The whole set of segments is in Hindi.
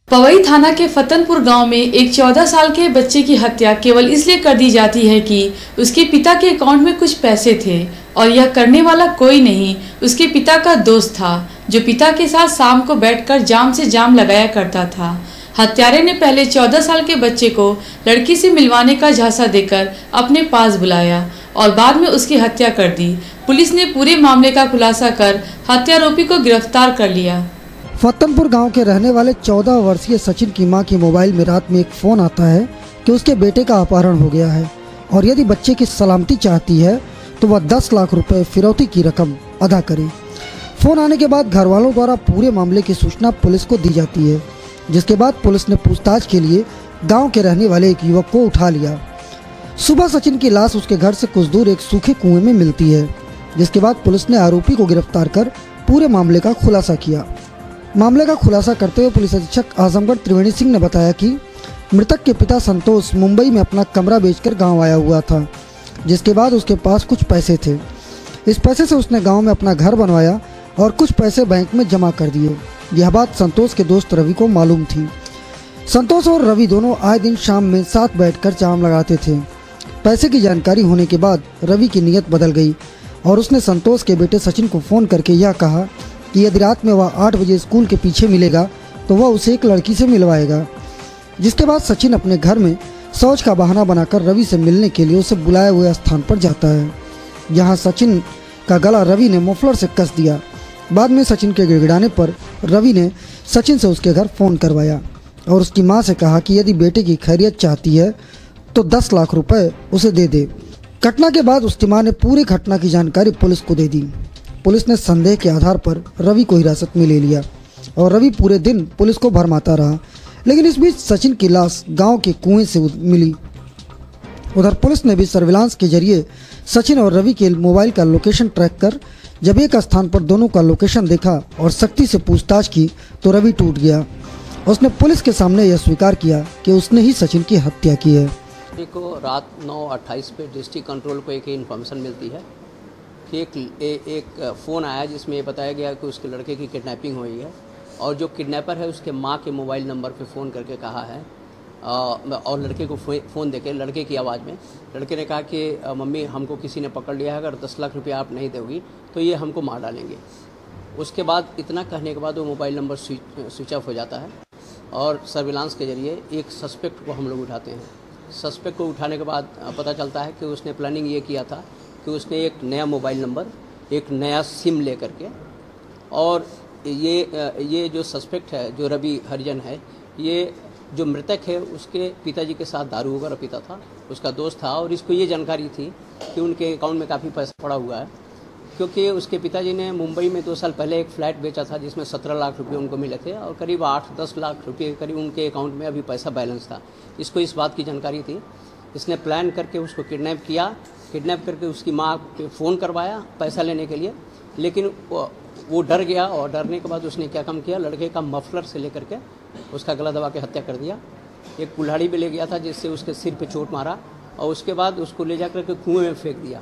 पवई थाना के फतनपुर गांव में एक 14 साल के बच्चे की हत्या केवल इसलिए कर दी जाती है कि उसके पिता के अकाउंट में कुछ पैसे थे और यह करने वाला कोई नहीं, उसके पिता का दोस्त था जो पिता के साथ शाम को बैठकर जाम से जाम लगाया करता था। हत्यारे ने पहले 14 साल के बच्चे को लड़की से मिलवाने का झांसा देकर अपने पास बुलाया और बाद में उसकी हत्या कर दी। पुलिस ने पूरे मामले का खुलासा कर हत्यारोपी को गिरफ्तार कर लिया। फतनपुर गांव के रहने वाले 14 वर्षीय सचिन की मां के मोबाइल में रात में एक फोन आता है कि उसके बेटे का अपहरण हो गया है और यदि बच्चे की सलामती चाहती है तो वह 10 लाख रुपए फिरौती की रकम अदा करे। फोन आने के बाद घर वालों द्वारा पूरे मामले की सूचना पुलिस को दी जाती है, जिसके बाद पुलिस ने पूछताछ के लिए गाँव के रहने वाले एक युवक को उठा लिया। सुबह सचिन की लाश उसके घर से कुछ दूर एक सूखे कुएं में मिलती है, जिसके बाद पुलिस ने आरोपी को गिरफ्तार कर पूरे मामले का खुलासा किया। मामले का खुलासा करते हुए पुलिस अधीक्षक आजमगढ़ त्रिवेणी सिंह ने बताया कि मृतक के पिता संतोष मुंबई में अपना कमरा बेचकर गांव आया हुआ था, जिसके बाद उसके पास कुछ पैसे थे। इस पैसे से उसने गांव में अपना घर बनवाया और कुछ पैसे बैंक में जमा कर दिए। यह बात संतोष के दोस्त रवि को मालूम थी। संतोष और रवि दोनों आए दिन शाम में साथ बैठकर जाम लगाते थे। पैसे की जानकारी होने के बाद रवि की नीयत बदल गई और उसने संतोष के बेटे सचिन को फ़ोन करके यह कहा कि यदि रात में वह 8 बजे स्कूल के पीछे मिलेगा तो वह उसे एक लड़की से मिलवाएगा। जिसके बाद सचिन अपने घर में शौच का बहाना बनाकर रवि से मिलने के लिए उसे बुलाए हुए स्थान पर जाता है। यहाँ सचिन का गला रवि ने मफलर से कस दिया। बाद में सचिन के गिड़गिड़ाने पर रवि ने सचिन से उसके घर फ़ोन करवाया और उसकी माँ से कहा कि यदि बेटे की खैरियत चाहती है तो 10 लाख रुपए उसे दे दे। घटना के बाद उसकी माँ ने पूरी घटना की जानकारी पुलिस को दे दी। पुलिस ने संदेह के आधार पर रवि को हिरासत में ले लिया और रवि पूरे दिन पुलिस को भरमाता रहा, लेकिन इस बीच सचिन की लाश गांव के कुएं से मिली। उधर पुलिस ने भी सर्विलांस के जरिए सचिन और रवि के मोबाइल का लोकेशन ट्रैक कर जब एक स्थान पर दोनों का लोकेशन देखा और सख्ती से पूछताछ की तो रवि टूट गया। उसने पुलिस के सामने यह स्वीकार किया कि उसने ही सचिन की हत्या की है। को रात 9:28 पे डिस्ट्रिक्ट कंट्रोल को एक इन्फॉर्मेशन मिलती है कि एक फ़ोन आया जिसमें ये बताया गया कि उसके लड़के की किडनैपिंग हुई है और जो किडनैपर है उसके माँ के मोबाइल नंबर पे फ़ोन करके कहा है और लड़के को फ़ोन देके लड़के की आवाज़ में लड़के ने कहा कि मम्मी हमको किसी ने पकड़ लिया है, अगर 10 लाख रुपया आप नहीं दोगी तो ये हमको मार डालेंगे। उसके बाद इतना कहने के बाद वो मोबाइल नंबर स्विच ऑफ हो जाता है और सर्विलांस के जरिए एक सस्पेक्ट को हम लोग उठाते हैं। सस्पेक्ट को उठाने के बाद पता चलता है कि उसने प्लानिंग ये किया था कि उसने एक नया मोबाइल नंबर, एक नया सिम ले करके और ये जो सस्पेक्ट है, जो रवि हरिजन है, ये जो मृतक है उसके पिताजी के साथ दारू वगैरह पीता था, उसका दोस्त था और इसको ये जानकारी थी कि उनके अकाउंट में काफ़ी पैसा पड़ा हुआ है, क्योंकि उसके पिताजी ने मुंबई में 2 साल पहले एक फ्लैट बेचा था जिसमें 17 लाख रुपये उनको मिले थे और करीब 8-10 लाख रुपये करीब उनके अकाउंट में अभी पैसा बैलेंस था। इसको इस बात की जानकारी थी। इसने प्लान करके उसको किडनैप किया, किडनैप करके उसकी माँ पे फ़ोन करवाया पैसा लेने के लिए, लेकिन वो डर गया और डरने के बाद उसने क्या काम किया, लड़के का मफलर से लेकर के उसका गला दबा के हत्या कर दिया। एक कुल्हाड़ी भी ले गया था जिससे उसके सिर पे चोट मारा और उसके बाद उसको ले जा करके कुएँ में फेंक दिया।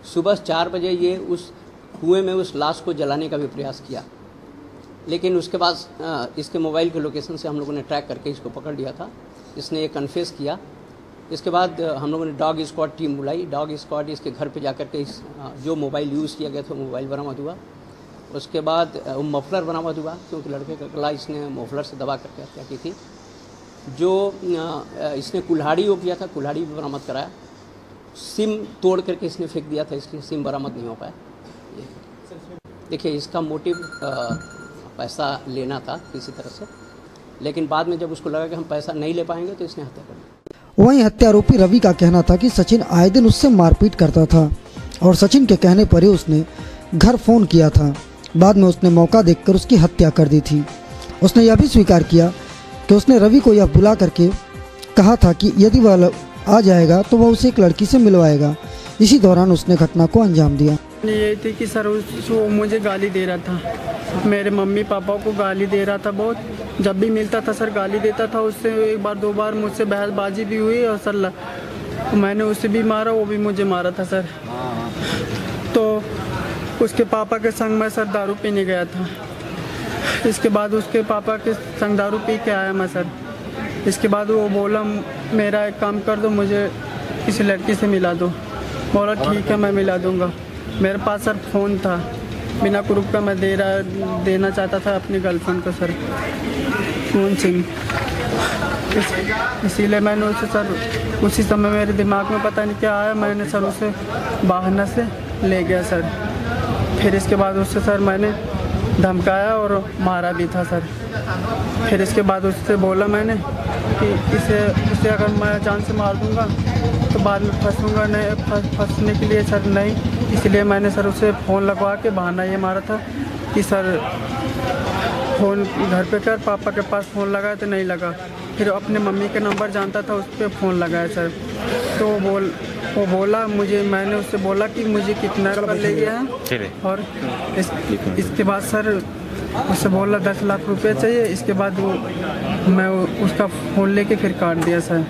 सुबह 4 बजे ये उस कुएं में उस लाश को जलाने का भी प्रयास किया, लेकिन उसके बाद इसके मोबाइल के लोकेशन से हम लोगों ने ट्रैक करके इसको पकड़ लिया था। इसने ये कन्फेस किया। इसके बाद हम लोगों ने डॉग स्क्वाड टीम बुलाई। डॉग स्क्वाड इसके घर पे जाकर के जो मोबाइल यूज़ किया गया था मोबाइल बरामद हुआ। उसके बाद मफलर बरामद हुआ, क्योंकि लड़के का गला इसने मफलर से दबा करके हत्या की थी। जो इसने कुल्हाड़ी वो किया था, कुल्हाड़ी भी बरामद कराया। सिम तोड़ करके इसने फेंक दिया था, इसलिए सिम बरामद नहीं हो पाया। देखिए, इसका मोटिव पैसा लेना था किसी तरह से, लेकिन बाद में जब उसको लगा कि हम पैसा नहीं ले पाएंगे तो इसने हत्या कर दी। वहीं हत्यारोपी रवि का कहना था कि सचिन आए दिन उससे मारपीट करता था और सचिन के कहने पर ही उसने घर फ़ोन किया था। बाद में उसने मौका देखकर उसकी हत्या कर दी थी। उसने यह भी स्वीकार किया कि उसने रवि को यह बुला करके कहा था कि यदि वह आ जाएगा तो वह उसे एक लड़की से मिलवाएगा। इसी दौरान उसने घटना को अंजाम दिया। ये थी कि सर वो मुझे गाली दे रहा था, मेरे मम्मी पापा को गाली दे रहा था बहुत। जब भी मिलता था सर गाली देता था। उससे 1 बार 2 बार मुझसे बहसबाजी भी हुई और सर मैंने उसे भी मारा, वो भी मुझे मारा था सर। तो उसके पापा के संग मैं सर दारू पीने गया था। इसके बाद उसके पापा के संग दारू पी के आया मैं सर। इसके बाद वो बोला मेरा एक काम कर दो, मुझे किसी लड़की से मिला दो। बोला ठीक है मैं मिला दूंगा। मेरे पास सर फ़ोन था, बिना प्रूफ का मैं देना चाहता था अपनी गर्लफ्रेंड को सर, कौन सिंह। इसीलिए मैंने उसे सर उसी समय मेरे दिमाग में पता नहीं क्या आया, मैंने सर उसे बहाना से ले गया सर। फिर इसके बाद उससे सर मैंने धमकाया और मारा भी था सर। फिर इसके बाद उससे बोला मैंने कि इसे अगर मैं जान से मार दूंगा तो बाद में फंसूंगा नहीं, फंसने के लिए सर नहीं। इसलिए मैंने सर उसे फ़ोन लगवा के बहाना ये मारा था कि सर फ़ोन घर पे कर, पापा के पास फ़ोन लगाया तो नहीं लगा। फिर अपने मम्मी के नंबर जानता था, उस पर फ़ोन लगाया सर। तो वो बोला मुझे, मैंने उससे बोला कि मुझे कितना रुपये ले गया है, और इसके बाद सर उससे बोला 10 लाख रुपये चाहिए। इसके बाद मैं उसका फ़ोन लेके फिर काट दिया सर।